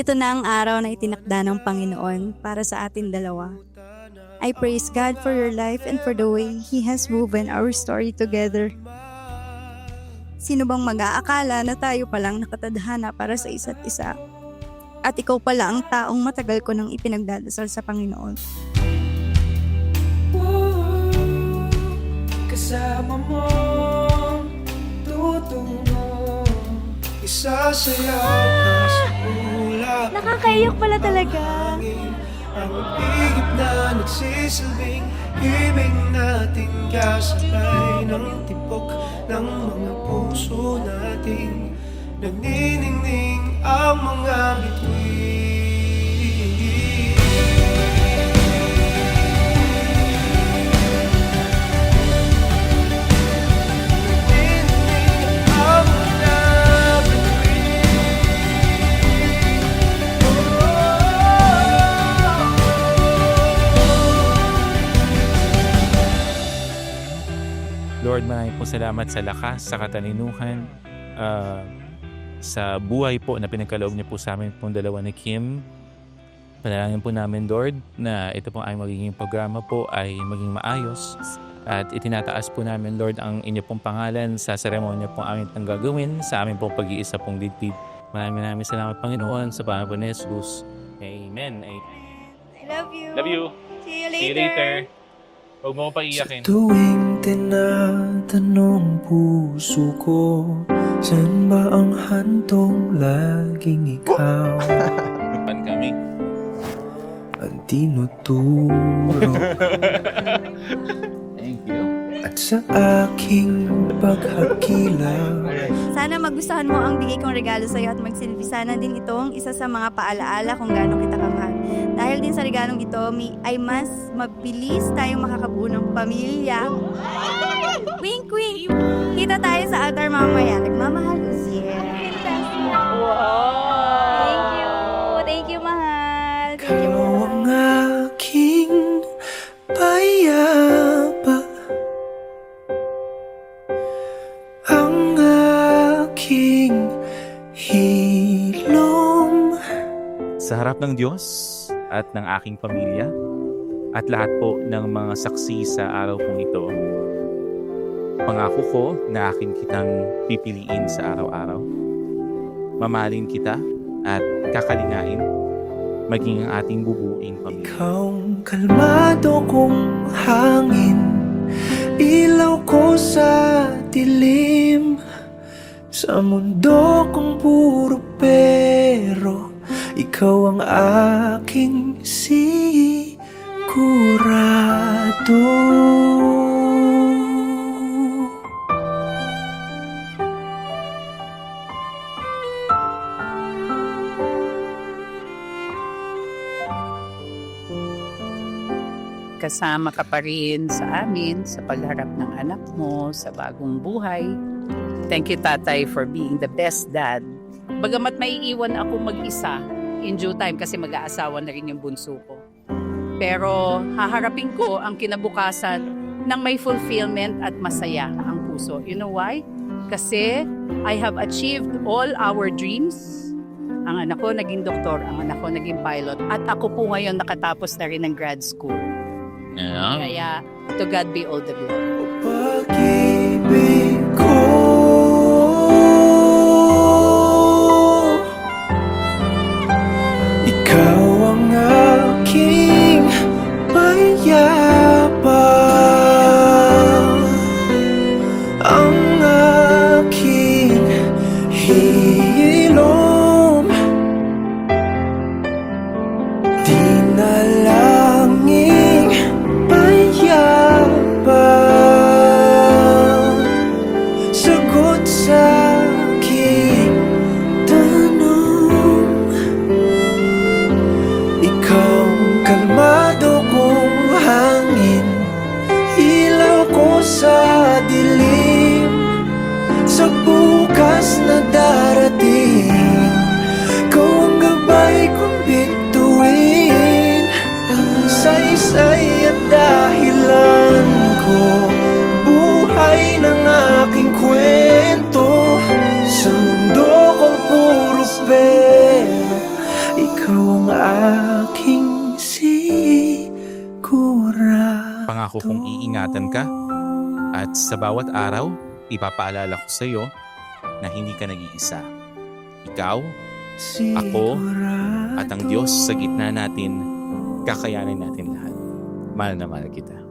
Ito na ang araw na itinakda ng Panginoon para sa atin dalawa. I praise God for your life and for the way He has woven our story together. Sino bang mag-aakala na tayo palang nakatadhana para sa isa't isa? At ikaw pala ang taong matagal ko nang ipinagdadasal sa Panginoon. Kasama mo, tutungo, isasayaw ka sa ulap. Nakakaiyak pala talaga. Ang igip na nagsisilbing himig natin kasabay ng tibok ng mga puso natin. Nagniningning ang mga bituin. Lord, maraming po salamat sa lakas, sa katalinuhan, sa buhay po na pinagkaloob niyo po sa amin pong dalawa ni Kim. Panalangin po namin, Lord, na ito pong ay magiging programa po ay maging maayos. At itinataas po namin, Lord, ang inyo pong pangalan sa seremonya pong aming gagawin sa aming pong pag-iisa pong dibdib. Maraming salamat, Panginoon, sa pangalan po ni Jesus. Amen. I love you. Love you. See you See you later. Huwag mo ko paiyakin. Tuwing tinatanong puso ko, saan ba ang handong laging ikaw Pan kami. ang tinuturo? Thank you. At sa aking paghakila, Sana magustuhan mo ang bigay kong regalo sa iyo at magsilbi sana din itong isa sa mga paalaala kung gaano kita kamahal. Dahil din sa regalong ito, ay mas mabilis tayong makakabuo ng pamilya. Wink, wink! Kita tayo sa altar mamaya. Nagmamahal. Yeah. Wow! Thank you! Thank you, mahal! Thank you, ikaw mahal. ang aking payapa, ang aking hilom. Sa harap ng Diyos at ng aking pamilya at lahat po ng mga saksi sa araw pong ito, pangako ko na akin kitang pipiliin sa araw-araw. Mamahalin kita at kakalingain maging ang ating bubuing pamilya. Ikaw ang kalmado kong hangin, ilaw ko sa dilim, sa mundo kong puro pero ikaw ang aking sigurado. Kasama ka pa rin sa amin sa pagharap ng anak mo sa bagong buhay. Thank you, Tatay, for being the best dad. Bagamat may iwan ako mag-isa in due time kasi mag-aasawa na rin yung bunso ko. Pero haharapin ko ang kinabukasan ng may fulfillment at masaya ang puso. You know why? Kasi I have achieved all our dreams. Ang anak ko naging doktor, ang anak ko naging pilot, at ako po ngayon nakatapos na rin ng grad school. Yeah. Kaya, to God be all the glory. Pag-ibig ko, ikaw ang aking payapa, ang aking hilom. Dinalangin payapa, sagot sa aking tanong. Ikaw ang kalmado kong hangin, ilaw ko sa dilim, sa bukas na darating. Ikaw ang gabay kong bituin, saysay at dahilan ko, buhay ng aking kwento. Sa mundo kong puro pera, Pangako kong iingatan ka at sa bawat araw, ipapaalala ko sa iyo na hindi ka nag-iisa. Ikaw, ako, at ang Diyos sa gitna natin, kakayanin natin lahat. Mahal na mahal kita.